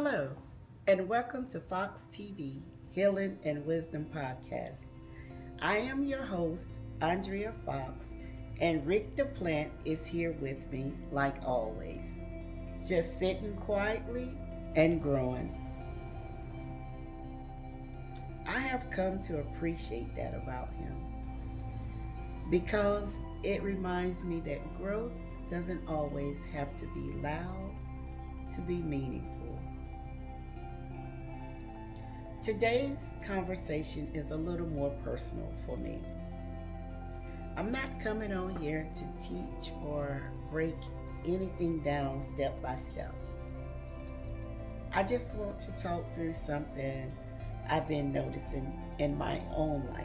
Hello, and welcome to FoxxTV Healing and Wisdom Podcast. I am your host, Andrea Fox, and Rick the Plant is here with me, like always, just sitting quietly and growing. I have come to appreciate that about him because it reminds me that growth doesn't always have to be loud to be meaningful. Today's conversation is a little more personal for me. I'm not coming on here to teach or break anything down step by step. I just want to talk through something I've been noticing in my own life.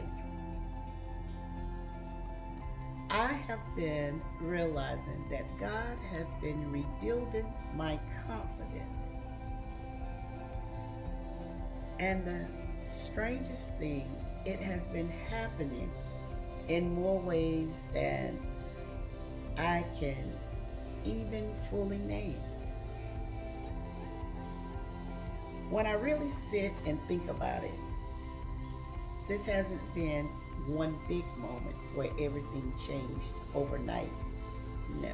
I have been realizing that God has been rebuilding my confidence. And the strangest thing, it has been happening in more ways than I can even fully name. When I really sit and think about it, this hasn't been one big moment where everything changed overnight. No,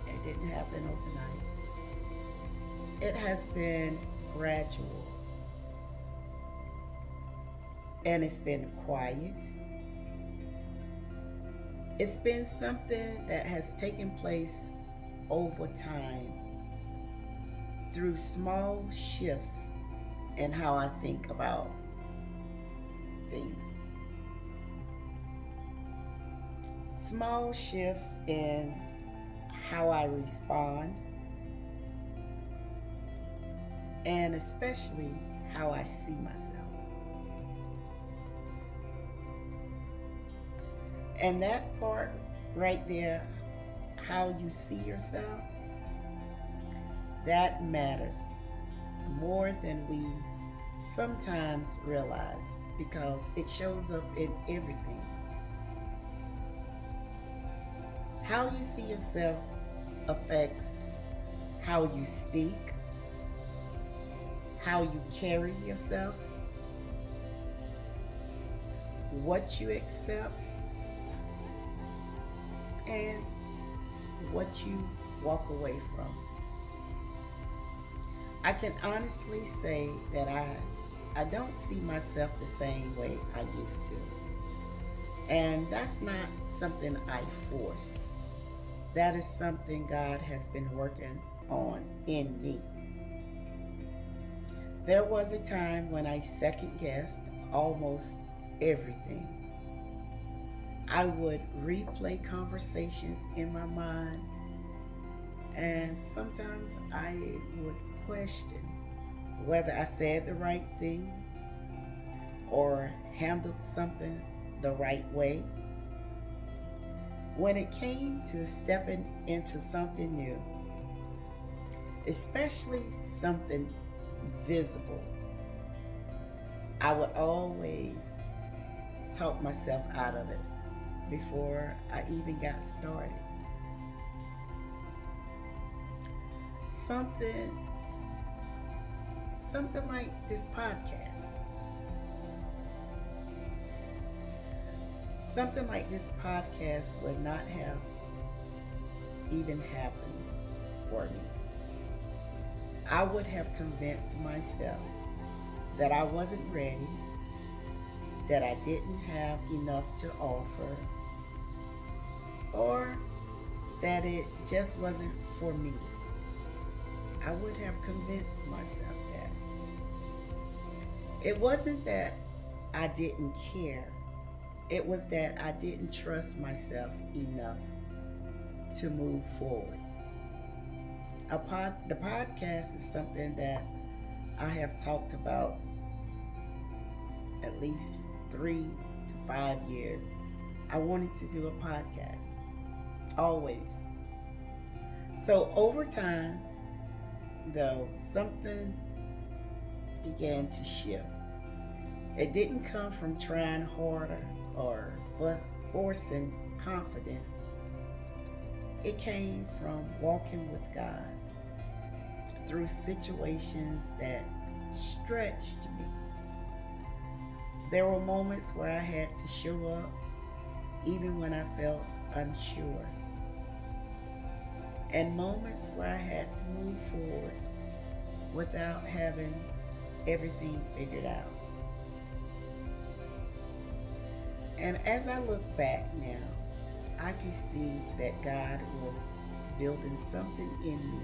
it didn't happen overnight. It has been gradual, and it's been quiet. It's been something that has taken place over time through small shifts in how I think about things. Small shifts in how I respond, and especially how I see myself. And that part right there, how you see yourself, that matters more than we sometimes realize because it shows up in everything. How you see yourself affects how you speak, how you carry yourself, what you accept, and what you walk away from. I can honestly say that I don't see myself the same way I used to. And that's not something I forced. That is something God has been working on in me. There was a time when I second guessed almost everything. I would replay conversations in my mind, and sometimes I would question whether I said the right thing or handled something the right way. When it came to stepping into something new, especially something visible, I would always talk myself out of it before I even got started. Something something like this podcast. Something like this podcast would not have even happened for me. I would have convinced myself that I wasn't ready, that I didn't have enough to offer, or that it just wasn't for me. I would have convinced myself that. It wasn't that I didn't care. It was that I didn't trust myself enough to move forward. The podcast is something that I have talked about at least 3 to 5 years. I wanted to do a podcast, always. So over time, though, something began to shift. It didn't come from trying harder or forcing confidence. It came from walking with God, through situations that stretched me. There were moments where I had to show up even when I felt unsure, and moments where I had to move forward without having everything figured out. And as I look back now, I can see that God was building something in me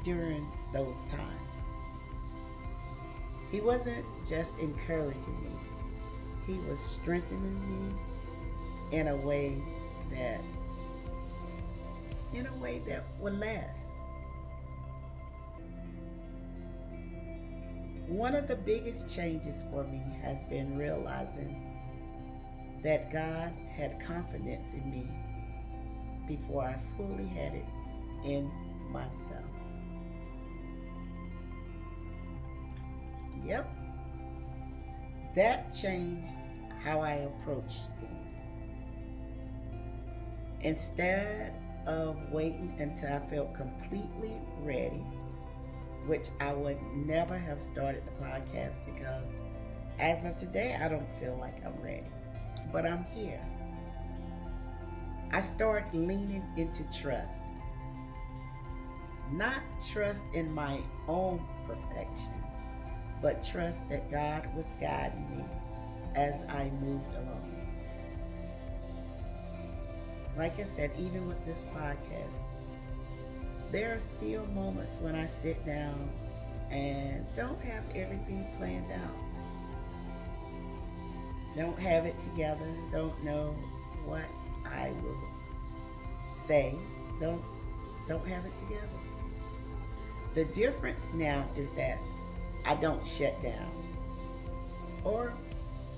during those times. He wasn't just encouraging me, He was strengthening me in a way that would last. One of the biggest changes for me has been realizing that God had confidence in me before I fully had it in myself. Yep, that changed how I approached things. Instead of waiting until I felt completely ready, which I would never have started the podcast because as of today, I don't feel like I'm ready, but I'm here. I started leaning into trust. Not trust in my own perfection, but trust that God was guiding me as I moved along. Like I said, even with this podcast, there are still moments when I sit down and don't have everything planned out. Don't have it together, don't know what I will say, don't have it together. The difference now is that I don't shut down or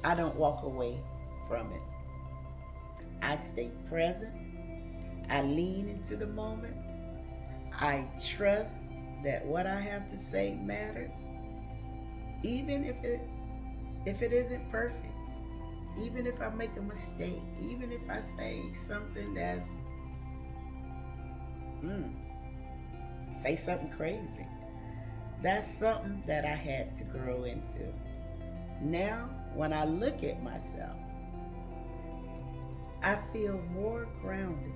I don't walk away from it. I stay present. I lean into the moment. I trust that what I have to say matters, even if it isn't perfect, even if I make a mistake, even if I say something that's say something crazy. That's something that I had to grow into. Now, when I look at myself, I feel more grounded.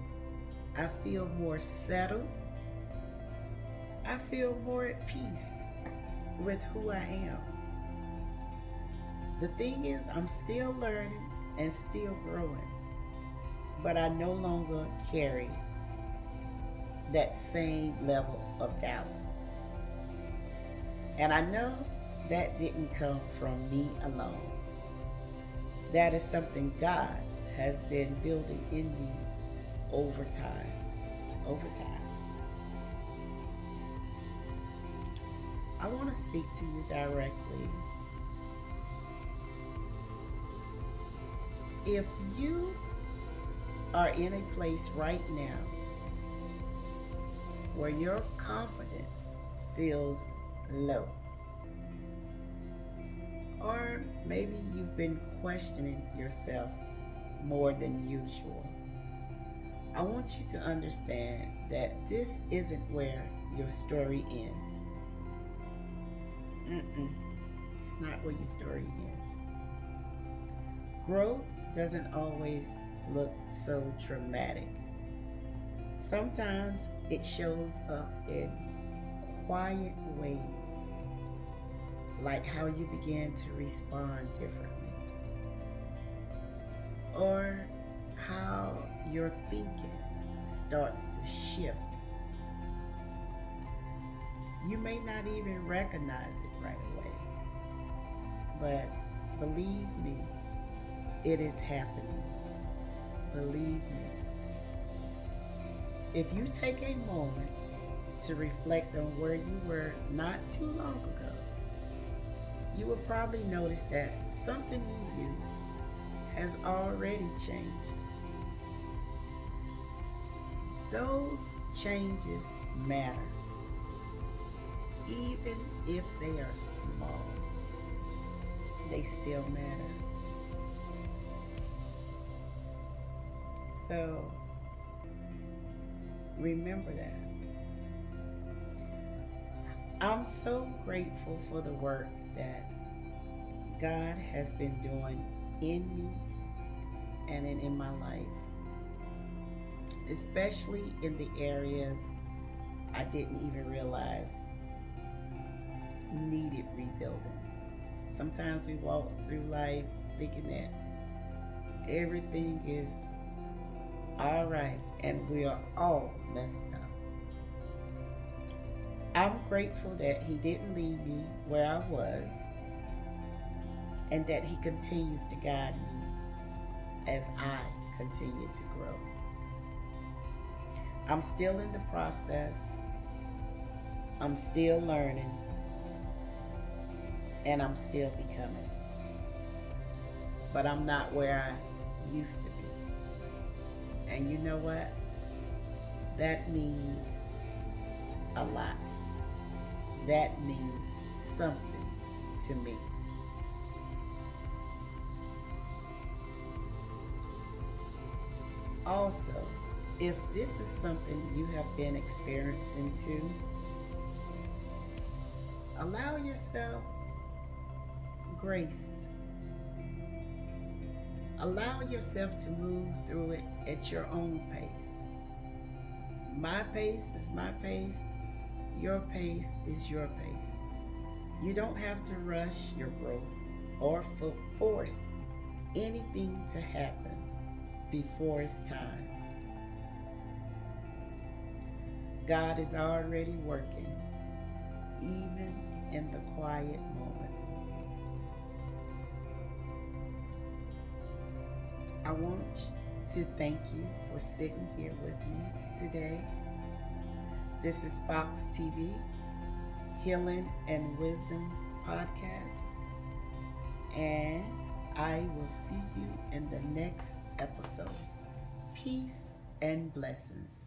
I feel more settled. I feel more at peace with who I am. The thing is, I'm still learning and still growing, but I no longer carry that same level of doubt. And I know that didn't come from me alone. That is something God has been building in me over time. I want to speak to you directly. If you are in a place right now where your confidence feels low, or maybe you've been questioning yourself more than usual, I want you to understand that this isn't where your story ends. It's not where your story ends. Growth doesn't always look so dramatic. Sometimes it shows up in quiet ways, like how you begin to respond differently, or how your thinking starts to shift. You may not even recognize it right away, but believe me, it is happening. Believe me. If you take a moment to reflect on where you were not too long ago, you will probably notice that something in you has already changed. Those changes matter, even if they are small. They still matter. So remember that. I'm so grateful for the work that God has been doing in me and in my life, especially in the areas I didn't even realize needed rebuilding. Sometimes we walk through life thinking that everything is all right and we are all messed up. I'm grateful that He didn't leave me where I was and that He continues to guide me as I continue to grow. I'm still in the process, I'm still learning, and I'm still becoming. But I'm not where I used to be. And you know what? That means a lot. That means something to me. Also, if this is something you have been experiencing too, allow yourself grace. Allow yourself to move through it at your own pace. My pace is my pace. Your pace is your pace. You don't have to rush your growth or force anything to happen before it's time. God is already working, even in the quiet moments. I want to thank you for sitting here with me today. This is FoxxTV, Healing and Wisdom Podcast, and I will see you in the next episode. Peace and blessings.